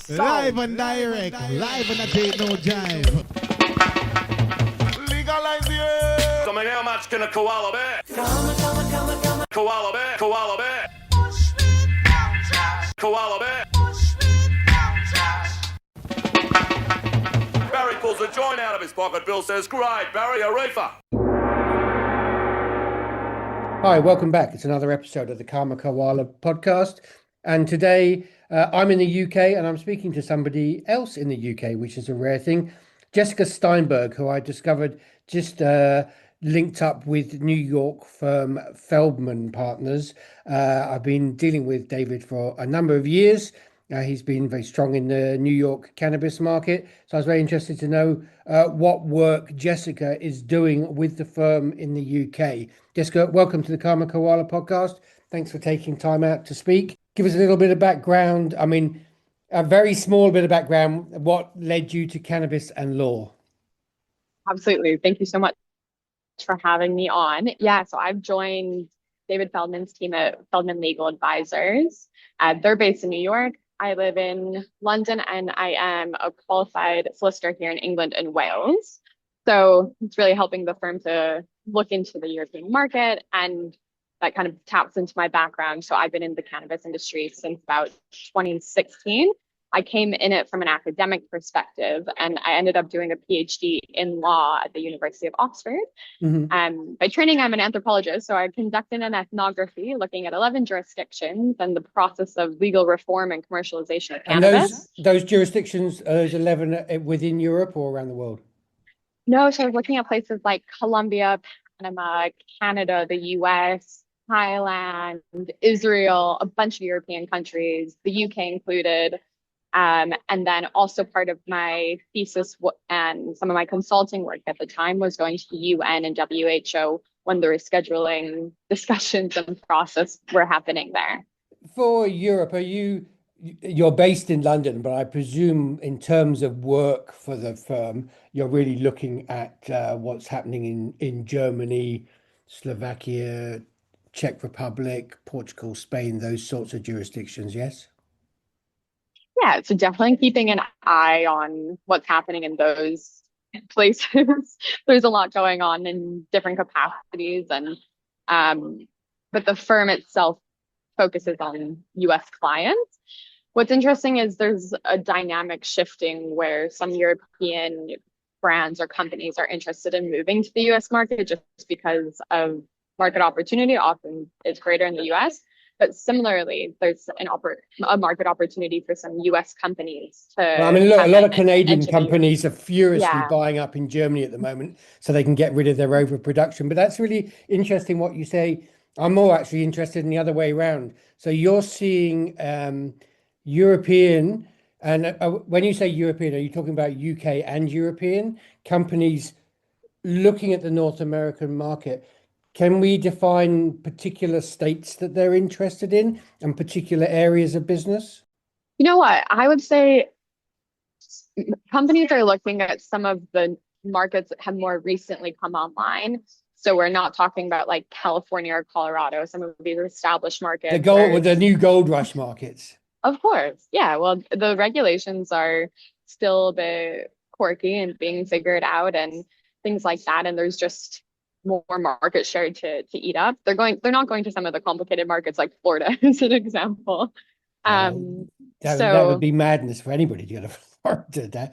Live and direct, live and a date no jive. Legalize it. I mean, how much can a koala bear? Koala bear, koala bear. Koala bear. Barry pulls a joint out of his pocket. Bill says, "Great, Barry, a reefer." Hi, welcome back. It's another episode of the Koala podcast. And today I'm in the UK and I'm speaking to somebody else in the UK, which is a rare thing. Jessica Steinberg, who I discovered just linked up with New York firm Feldman Partners. I've been dealing with David for a number of years. He's been very strong in the New York cannabis market. So I was very interested to know what work Jessica is doing with the firm in the UK. Jessica, welcome to the Koala podcast. Thanks for taking time out to speak. Give us a little bit of background. I mean, a very small bit of background. What led you to cannabis and law? Absolutely. Thank you so much for having me on. Yeah, so I've joined David Feldman's team at Feldman Legal Advisors. They're based in New York. I live in London and I am a qualified solicitor here in England and Wales. So it's really helping the firm to look into the European market, and that kind of taps into my background. So I've been in the cannabis industry since about 2016. I came in it from an academic perspective, and I ended up doing a PhD in law at the University of Oxford. By training, I'm an anthropologist, so I conducted an ethnography looking at 11 jurisdictions and the process of legal reform and commercialization of cannabis. And those jurisdictions, those 11 within Europe or around the world? No, so I was looking at places like Colombia, Panama, Canada, the US, Thailand, Israel, a bunch of European countries, the UK included. And then also part of my thesis and some of my consulting work at the time was going to the UN and WHO when the rescheduling discussions and process were happening there. For Europe, you're based in London, but I presume in terms of work for the firm, you're really looking at what's happening in Germany, Slovakia, Czech Republic, Portugal, Spain, those sorts of jurisdictions, yes? Yeah, so definitely keeping an eye on what's happening in those places. There's a lot going on in different capacities, and but the firm itself focuses on US clients. What's interesting is there's a dynamic shifting where some European brands or companies are interested in moving to the US market just because of market opportunity often is greater in the US. But similarly, there's a market opportunity for some US companies to. Well, I mean, look, a lot of Canadian companies are furiously buying up in Germany at the moment so they can get rid of their overproduction. But that's really interesting what you say. I'm more actually interested in the other way around. So you're seeing European, and when you say European, are you talking about UK and European companies looking at the North American market? Can we define particular states that they're interested in and particular areas of business? You know what? I would say companies are looking at some of the markets that have more recently come online. So we're not talking about like California or Colorado, some of these established markets. The new gold rush markets. Of course. Yeah. Well, the regulations are still a bit quirky and being figured out and things like that. And there's just more market share to eat up. They're not going to some of the complicated markets like Florida as an example. That would be madness for anybody to go to Florida.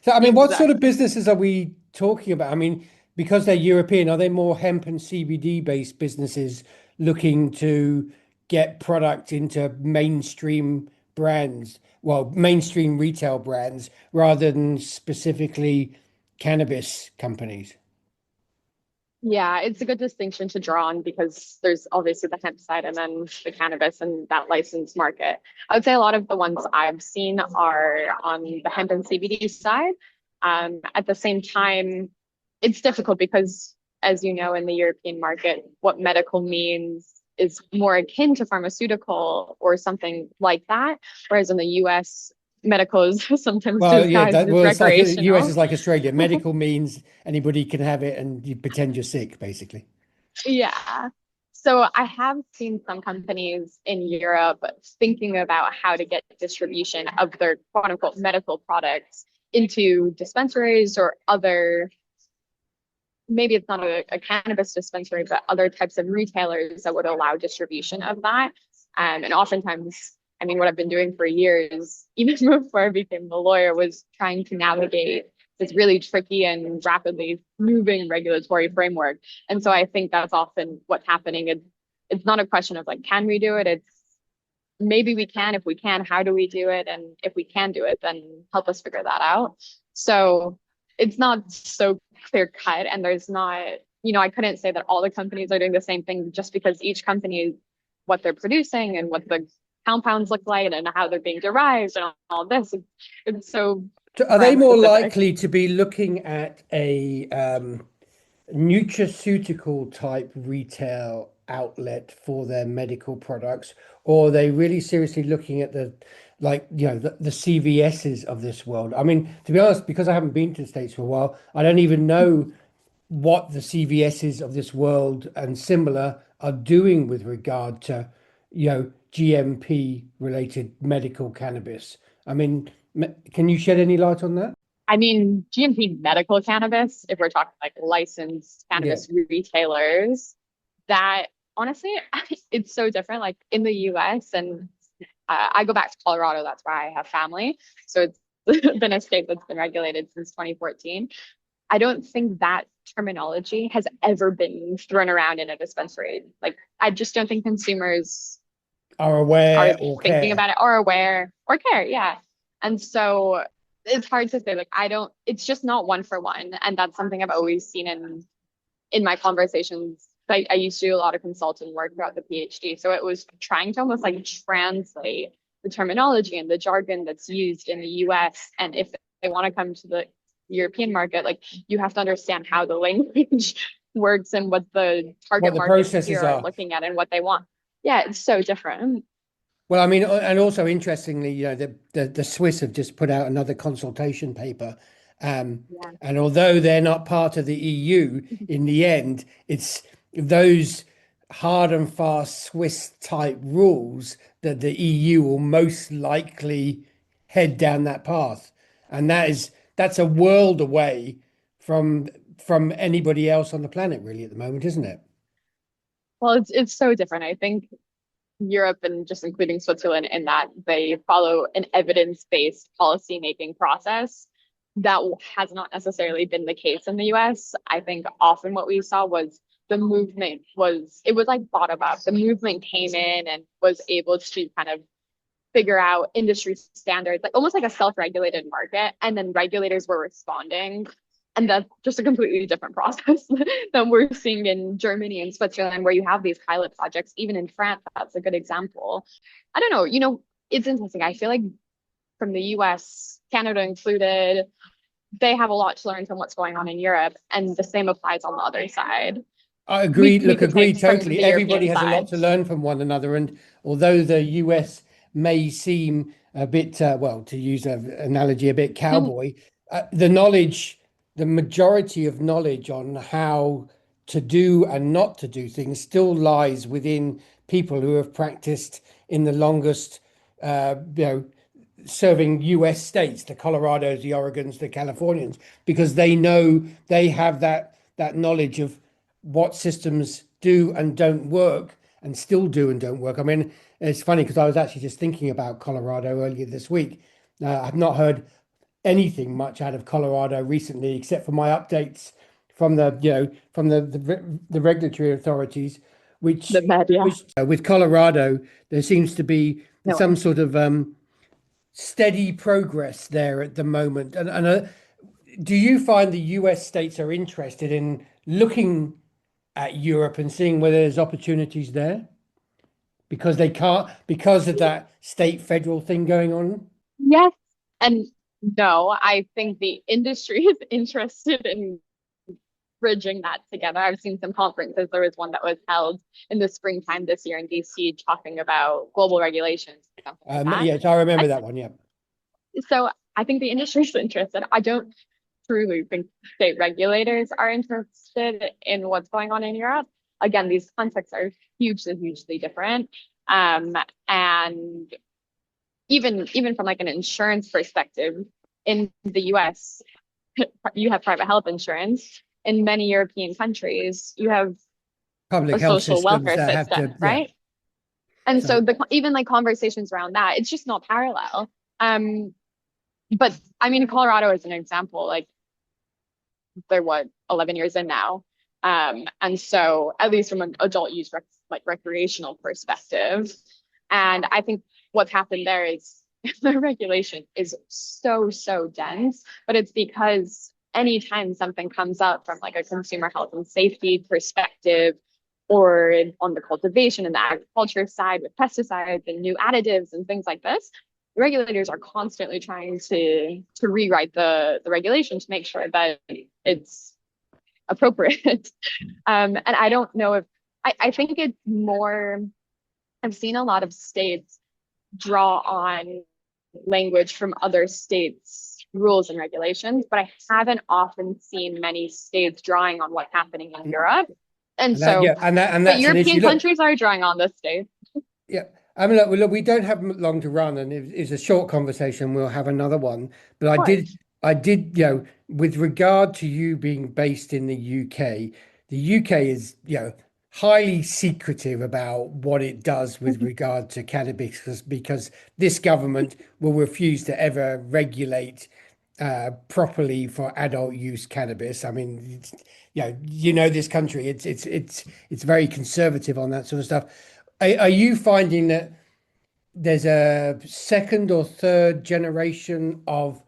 So I mean, what sort of businesses are we talking about? I mean, because they're European, are they more hemp and CBD based businesses looking to get product into mainstream brands, mainstream retail brands, rather than specifically cannabis companies? Yeah, it's a good distinction to draw on because there's obviously the hemp side and then the cannabis and that licensed market. I would say a lot of the ones I've seen are on the hemp and CBD side. At the same time, it's difficult because, as you know, in the European market, what medical means is more akin to pharmaceutical or something like that, whereas in the US, medical is sometimes disguised as recreational. The US is like Australia. Medical means anybody can have it and you pretend you're sick, basically. Yeah. So I have seen some companies in Europe thinking about how to get distribution of their quote unquote medical products into dispensaries or other, maybe it's not a cannabis dispensary, but other types of retailers that would allow distribution of that. And oftentimes, I mean, what I've been doing for years, even before I became a lawyer, was trying to navigate this really tricky and rapidly moving regulatory framework. And so I think that's often what's happening. It's not a question of like, can we do it? It's maybe we can. If we can, how do we do it? And if we can do it, then help us figure that out. So it's not so clear cut. And there's not, I couldn't say that all the companies are doing the same thing just because each company, what they're producing and what the compounds look like and how they're being derived and all this. It's so. So are they more likely to be looking at a nutraceutical type retail outlet for their medical products, or are they really seriously looking at the CVSs of this world? I mean, to be honest, because I haven't been to the States for a while, I don't even know what the CVSs of this world and similar are doing with regard to, GMP related medical cannabis. I mean, can you shed any light on that? I mean, GMP medical cannabis, if we're talking like licensed cannabis retailers, that honestly, it's so different. Like in the US, and I go back to Colorado, that's where I have family. So it's been a state that's been regulated since 2014. I don't think that terminology has ever been thrown around in a dispensary. Like, I just don't think consumers are aware are or thinking care about it or aware or care. Yeah. And so it's hard to say, like, it's just not one for one. And that's something I've always seen in my conversations. I used to do a lot of consulting work throughout the PhD. So it was trying to almost like translate the terminology and the jargon that's used in the US. And if they want to come to the European market, like you have to understand how the language works and what the target markets here are looking at and what they want. Yeah, it's so different. Well, I mean, and also interestingly, the Swiss have just put out another consultation paper. And although they're not part of the EU, in the end, it's those hard and fast Swiss type rules that the EU will most likely head down that path. And that's a world away from anybody else on the planet, really, at the moment, isn't it? Well, it's so different. I think Europe and just including Switzerland in that they follow an evidence-based policy making process that has not necessarily been the case in the US. I think often what we saw was it was like bottom up. The movement came in and was able to kind of figure out industry standards, like almost like a self-regulated market. And then regulators were responding. And that's just a completely different process than we're seeing in Germany and Switzerland, where you have these pilot projects. Even in France, that's a good example. I don't know, it's interesting. I feel like from the US, Canada included, they have a lot to learn from what's going on in Europe. And the same applies on the other side. I agree. Agree totally. Everybody has a lot to learn from one another. And although the US may seem a bit, to use an analogy, a bit cowboy, the majority of knowledge on how to do and not to do things still lies within people who have practiced in the longest, serving US states, the Colorados, the Oregons, the Californians, because they know they have that knowledge of what systems do and don't work and still do and don't work. I mean, it's funny because I was actually just thinking about Colorado earlier this week. I've not heard anything much out of Colorado recently, except for my updates from the regulatory authorities, which with Colorado, there seems to be some sort of steady progress there at the moment. And do you find the US states are interested in looking at Europe and seeing whether there's opportunities there? Because they can't, because of that state federal thing going on? Yes. And no, I think the industry is interested in bridging that together. I've seen some conferences. There was one that was held in the springtime this year in DC talking about global regulations. Yes, I remember that one. Yeah. So I think the industry is interested. I don't truly think state regulators are interested in what's going on in Europe. again, these contexts are hugely different. And even from like an insurance perspective, in the US, you have private health insurance. In many European countries, you have Public a health social systems welfare that have system, to, yeah. right? And So, so even like conversations around that, it's just not parallel. But I mean, Colorado is an example. Like they're 11 years in now. And so at least from an adult use recreational perspective. And I think what's happened there is the regulation is so dense, but it's because anytime something comes up from like a consumer health and safety perspective, or on the cultivation and the agriculture side with pesticides and new additives and things like this, the regulators are constantly trying to rewrite the regulation to make sure that it's appropriate. And I don't know if I think it's more, I've seen a lot of states draw on language from other states' rules and regulations, but I haven't often seen many states drawing on what's happening in Europe. And so, yeah, and but that's an issue. European Look, countries are drawing on this state. yeah, I mean, look, we don't have long to run, and it's a short conversation. We'll have another one. But I did, with regard to you being based in the UK, the UK is, highly secretive about what it does with regard to cannabis, because this government will refuse to ever regulate properly for adult use cannabis. I mean, this country, it's very conservative on that sort of stuff. Are you finding that there's a second or third generation of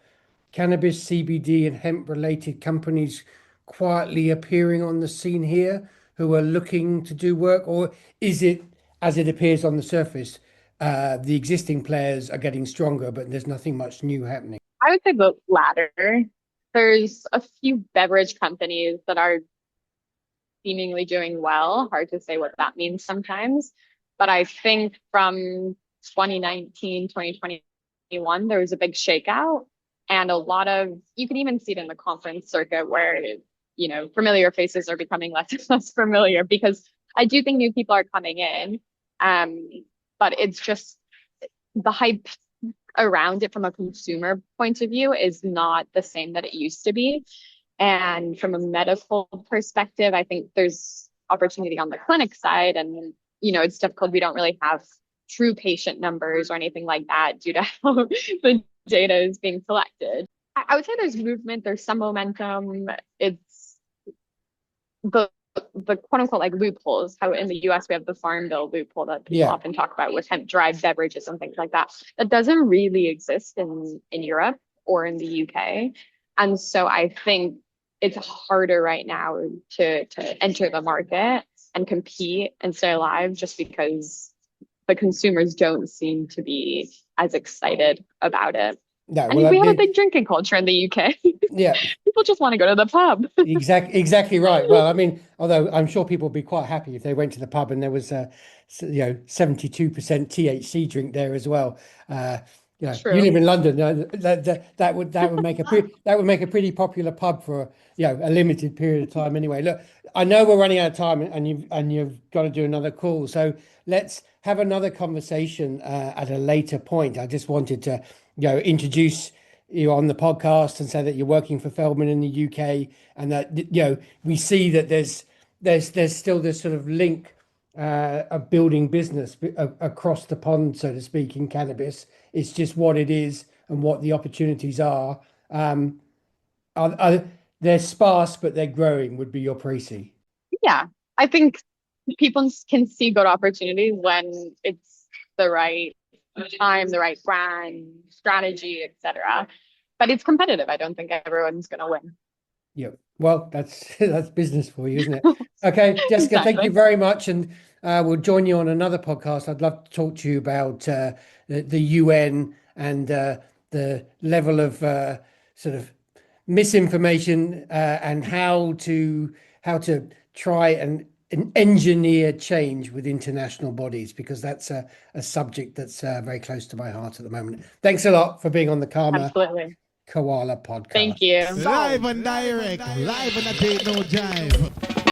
cannabis, CBD, and hemp related companies quietly appearing on the scene here who are looking to do work? Or is it, as it appears on the surface, the existing players are getting stronger, but there's nothing much new happening? I would say the latter. There's a few beverage companies that are seemingly doing well. Hard to say what that means sometimes. But I think from 2019, 2021, there was a big shakeout. And a lot of, you can even see it in the conference circuit where, familiar faces are becoming less and less familiar, because I do think new people are coming in. But it's just the hype around it from a consumer point of view is not the same that it used to be. And from a medical perspective, I think there's opportunity on the clinic side. And, it's difficult. We don't really have true patient numbers or anything like that due to how the data is being collected. I would say there's movement, there's some momentum. It's the quote unquote like loopholes, how in the US we have the Farm Bill loophole that people often talk about with hemp derived beverages and things like that. That doesn't really exist in Europe or in the UK. And so I think it's harder right now to enter the market and compete and stay alive, just because the consumers don't seem to be as excited about it. No, I mean, we have a big drinking culture in the UK. Yeah. People just want to go to the pub. Exactly right. Well, I mean, although I'm sure people would be quite happy if they went to the pub and there was 72% THC drink there as well. You live in London, that would make a pretty popular pub for a limited period of time. Anyway, look, I know we're running out of time, and you've got to do another call, so let's have another conversation at a later point. I just wanted to introduce you on the podcast and say that you're working for Feldman in the UK, and that we see that there's still this sort of link of building business across the pond, so to speak, in cannabis. It's just what it is and what the opportunities are. They're sparse, but they're growing, would be your précis. Yeah, I think people can see good opportunities when it's the right time, the right brand, strategy, etc. But it's competitive. I don't think everyone's going to win. Yeah, well, that's business for you, isn't it? Okay, Jessica, Exactly. thank you very much, and we'll join you on another podcast. I'd love to talk to you about the UN and the level of sort of misinformation and how to try and engineer change with international bodies, because that's a subject that's very close to my heart at the moment. Thanks a lot for being on the Absolutely. Koala podcast. Thank you. Live and direct, live and a date no jive.